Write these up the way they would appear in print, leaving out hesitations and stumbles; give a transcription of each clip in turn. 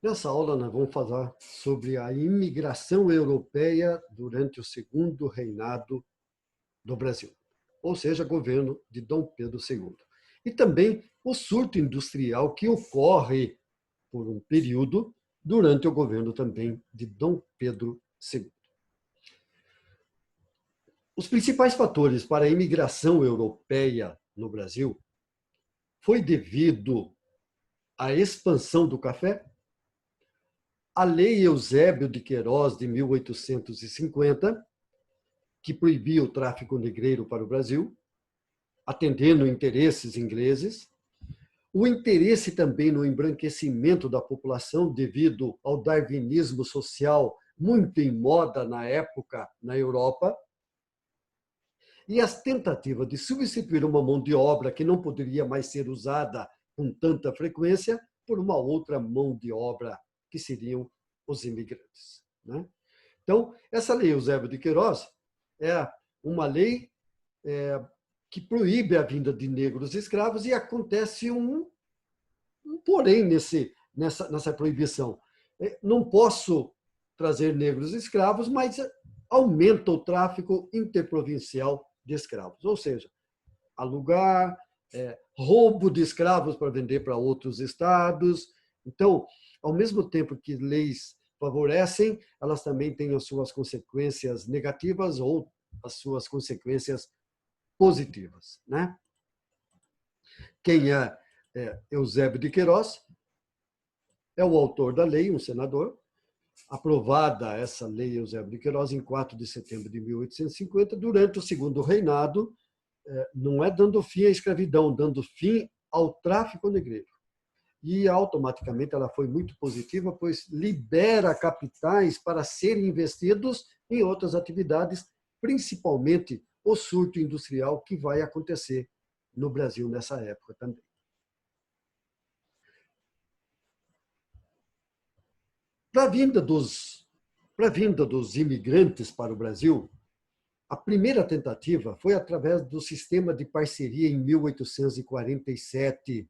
Nessa aula, nós vamos falar sobre a imigração europeia durante o segundo reinado do Brasil, ou seja, governo de Dom Pedro II. E também o surto industrial que ocorre por um período durante o governo também de Dom Pedro II. Os principais fatores para a imigração europeia no Brasil foi devido à expansão do café, a Lei Eusébio de Queiroz, de 1850, que proibia o tráfico negreiro para o Brasil, atendendo interesses ingleses, o interesse também no embranquecimento da população devido ao darwinismo social muito em moda na época na Europa, e as tentativas de substituir uma mão de obra que não poderia mais ser usada com tanta frequência por uma outra mão de obra, que seriam os imigrantes. Então, essa lei Eusébio de Queiroz é uma lei que proíbe a vinda de negros escravos, e acontece um porém nessa proibição. Não posso trazer negros escravos, mas aumenta o tráfico interprovincial de escravos, ou seja, alugar, roubo de escravos para vender para outros estados. Então, ao mesmo tempo que leis favorecem, elas também têm as suas consequências negativas ou as suas consequências positivas. Quem é Eusébio de Queiroz? É o autor da lei, um senador. Aprovada essa lei Eusébio de Queiroz em 4 de setembro de 1850, durante o segundo reinado, não é dando fim à escravidão, dando fim ao tráfico negreiro. E automaticamente ela foi muito positiva, pois libera capitais para serem investidos em outras atividades, principalmente o surto industrial que vai acontecer no Brasil nessa época também. Para a vinda dos imigrantes para o Brasil, a primeira tentativa foi através do sistema de parceria em 1847.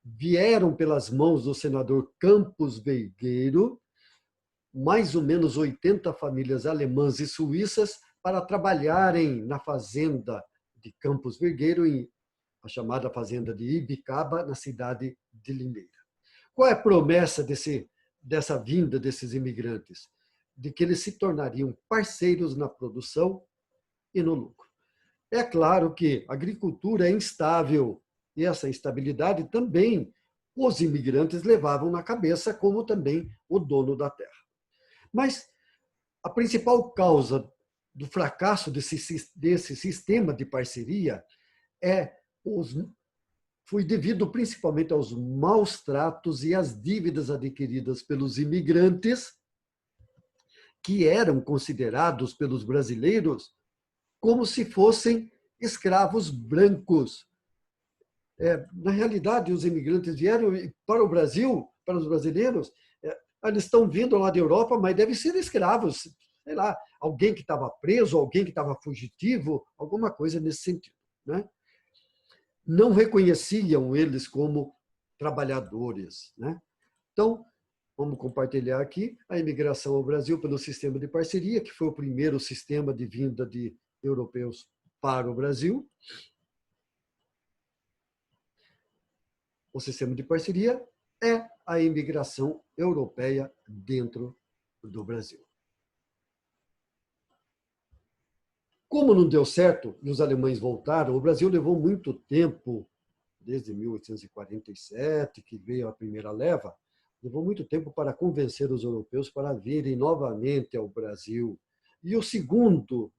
Vieram pelas mãos do senador Campos Vergueiro mais ou menos 80 famílias alemãs e suíças para trabalharem na fazenda de Campos Vergueiro, a chamada fazenda de Ibicaba, na cidade de Limeira. Qual é a promessa dessa vinda desses imigrantes? De que eles se tornariam parceiros na produção e no lucro. É claro que a agricultura é instável, e essa instabilidade também os imigrantes levavam na cabeça, como também o dono da terra. Mas a principal causa do fracasso desse sistema de parceria foi devido principalmente aos maus tratos e às dívidas adquiridas pelos imigrantes, que eram considerados pelos brasileiros como se fossem escravos brancos. Na realidade, os imigrantes vieram para o Brasil, para os brasileiros, eles estão vindo lá da Europa, mas devem ser escravos, sei lá, alguém que estava preso, alguém que estava fugitivo, alguma coisa nesse sentido. Não reconheciam eles como trabalhadores. Então, vamos compartilhar aqui a imigração ao Brasil pelo sistema de parceria, que foi o primeiro sistema de vinda de europeus para o Brasil. O sistema de parceria é a imigração europeia dentro do Brasil. Como não deu certo e os alemães voltaram, o Brasil levou muito tempo, desde 1847, que veio a primeira leva, levou muito tempo para convencer os europeus para virem novamente ao Brasil. E a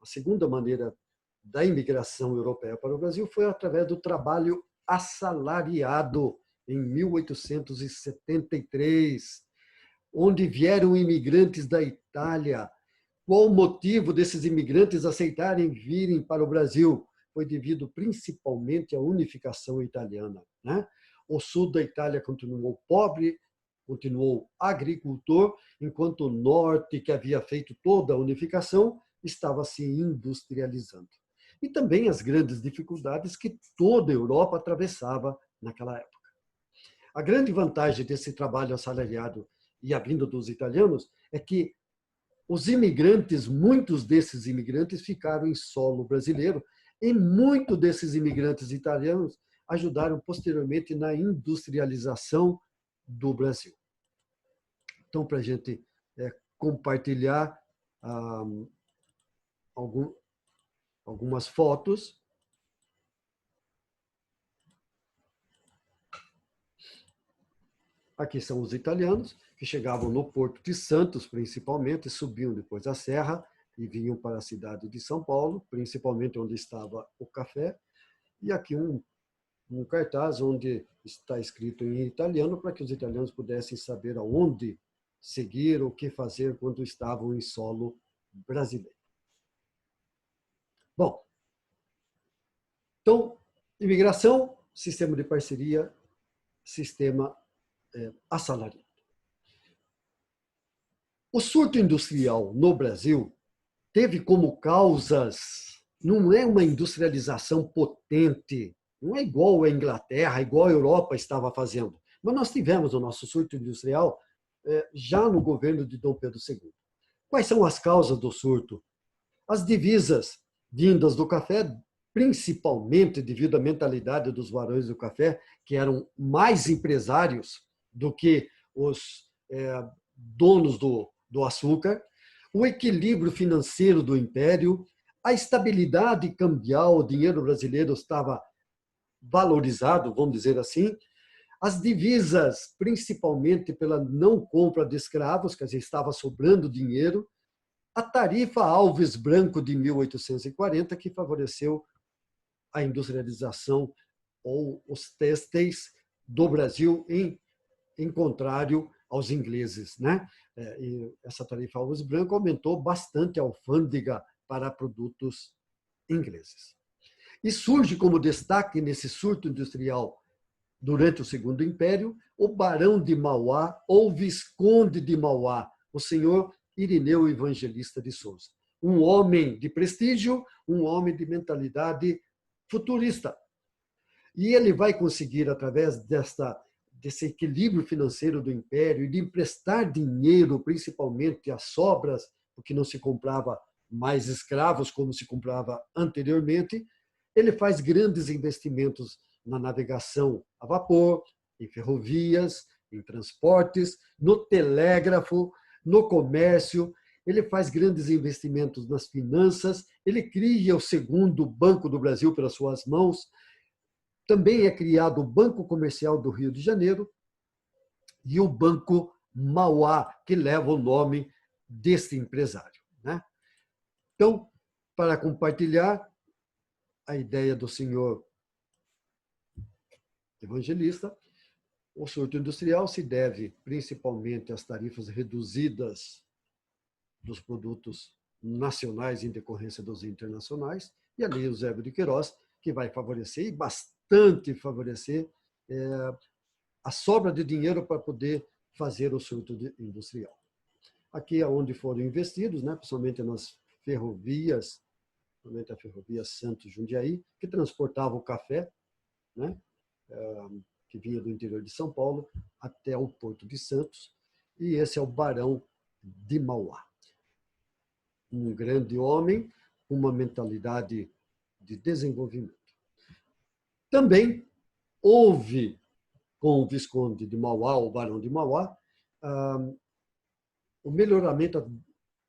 segunda maneira da imigração europeia para o Brasil foi através do trabalho assalariado, em 1873, onde vieram imigrantes da Itália. Qual o motivo desses imigrantes aceitarem virem para o Brasil? Foi devido principalmente à unificação italiana. O sul da Itália continuou pobre, continuou agricultor, enquanto o norte, que havia feito toda a unificação, estava se industrializando. E também as grandes dificuldades que toda a Europa atravessava naquela época. A grande vantagem desse trabalho assalariado e a vinda dos italianos, é que os imigrantes, muitos desses imigrantes ficaram em solo brasileiro e muitos desses imigrantes italianos ajudaram posteriormente na industrialização do Brasil. Então, para a gente compartilhar algumas fotos. Aqui são os italianos, que chegavam no Porto de Santos, principalmente, subiam depois a serra e vinham para a cidade de São Paulo, principalmente onde estava o café. E aqui um cartaz onde está escrito em italiano para que os italianos pudessem saber aonde seguir, o que fazer quando estavam em solo brasileiro. Bom, então, imigração, sistema de parceria, sistema assalariado. O surto industrial no Brasil teve como causas, não é uma industrialização potente, não é igual a Inglaterra, igual a Europa estava fazendo, mas nós tivemos o nosso surto industrial já no governo de Dom Pedro II. Quais são as causas do surto? As divisas vindas do café, principalmente devido à mentalidade dos varões do café, que eram mais empresários do que os donos do açúcar, o equilíbrio financeiro do império, a estabilidade cambial, o dinheiro brasileiro estava valorizado, vamos dizer assim, as divisas, principalmente pela não compra de escravos, quer dizer, estava sobrando dinheiro, a tarifa Alves Branco de 1840, que favoreceu a industrialização ou os têxteis do Brasil, em contrário aos ingleses, né? E essa tarifa Alves Branco aumentou bastante a alfândega para produtos ingleses. E surge como destaque nesse surto industrial durante o Segundo Império o Barão de Mauá ou Visconde de Mauá, o senhor Irineu Evangelista de Souza. Um homem de prestígio, um homem de mentalidade futurista. E ele vai conseguir, através desse equilíbrio financeiro do império e de emprestar dinheiro, principalmente às sobras, porque não se comprava mais escravos como se comprava anteriormente, ele faz grandes investimentos na navegação a vapor, em ferrovias, em transportes, no telégrafo, no comércio. Ele faz grandes investimentos nas finanças, ele cria o segundo Banco do Brasil pelas suas mãos. Também é criado o Banco Comercial do Rio de Janeiro e o Banco Mauá, que leva o nome deste empresário, né? Então, para compartilhar a ideia do senhor Evangelista, o surto industrial se deve principalmente às tarifas reduzidas dos produtos nacionais em decorrência dos internacionais, e a Lei Eusébio de Queiroz, que vai favorecer, e bastante favorecer, a sobra de dinheiro para poder fazer o surto industrial. Aqui é onde foram investidos, né, principalmente nas ferrovias, principalmente a ferrovia Santos-Jundiaí, que transportava o café, né, que vinha do interior de São Paulo até o Porto de Santos, e esse é o Barão de Mauá. Um grande homem, uma mentalidade de desenvolvimento. Também houve, com o Visconde de Mauá, o Barão de Mauá, o melhoramento,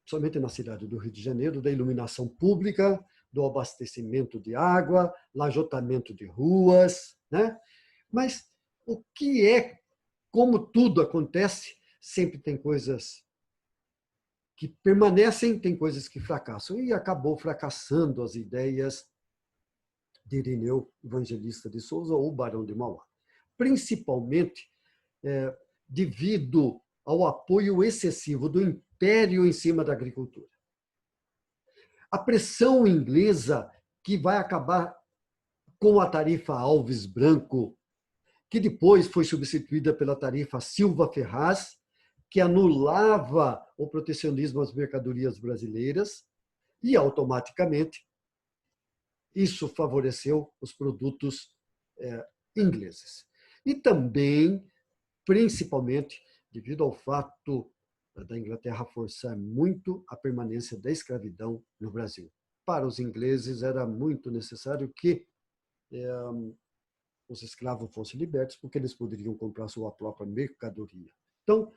somente na cidade do Rio de Janeiro, da iluminação pública, do abastecimento de água, lajotamento de ruas, né? Mas o que é, como tudo acontece, sempre tem coisas que permanecem, tem coisas que fracassam. E acabou fracassando as ideias de Irineu Evangelista de Souza ou Barão de Mauá. Principalmente devido ao apoio excessivo do império em cima da agricultura. A pressão inglesa, que vai acabar com a tarifa Alves Branco, que depois foi substituída pela tarifa Silva Ferraz, que anulava o protecionismo às mercadorias brasileiras e, automaticamente, isso favoreceu os produtos ingleses. E também, principalmente, devido ao fato da Inglaterra forçar muito a permanência da escravidão no Brasil. Para os ingleses era muito necessário que os escravos fossem libertos, porque eles poderiam comprar sua própria mercadoria. Então,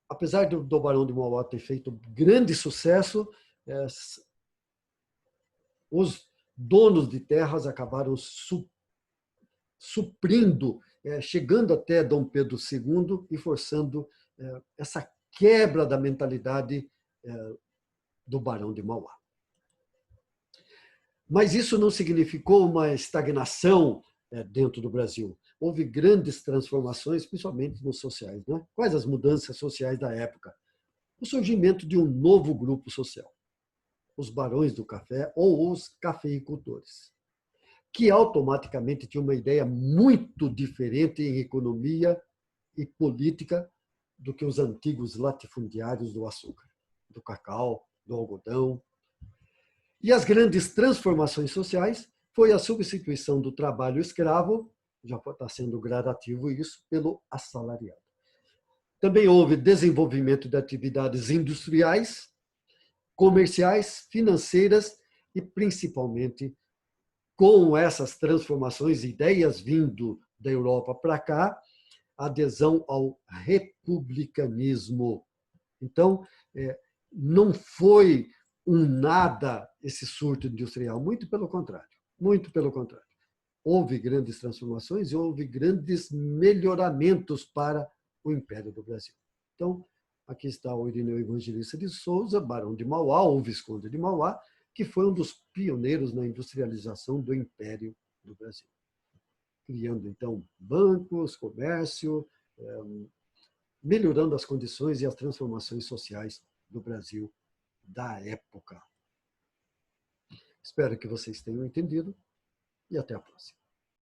apesar do Barão de Mauá ter feito grande sucesso, os donos de terras acabaram suprindo, chegando até Dom Pedro II e forçando essa quebra da mentalidade do Barão de Mauá. Mas isso não significou uma estagnação dentro do Brasil. Houve grandes transformações, principalmente nos sociais. Né? Quais as mudanças sociais da época? O surgimento de um novo grupo social, os barões do café ou os cafeicultores, que automaticamente tinham uma ideia muito diferente em economia e política do que os antigos latifundiários do açúcar, do cacau, do algodão. E as grandes transformações sociais foi a substituição do trabalho escravo, já está sendo gradativo isso, pelo assalariado. Também houve desenvolvimento de atividades industriais, comerciais, financeiras e, principalmente, com essas transformações, ideias vindo da Europa para cá, adesão ao republicanismo. Então, não foi um nada esse surto industrial, muito pelo contrário, muito pelo contrário. Houve grandes transformações e houve grandes melhoramentos para o Império do Brasil. Então, aqui está o Irineu Evangelista de Souza, Barão de Mauá, ou Visconde de Mauá, que foi um dos pioneiros na industrialização do Império do Brasil. Criando, então, bancos, comércio, melhorando as condições e as transformações sociais do Brasil da época. Espero que vocês tenham entendido e até a próxima.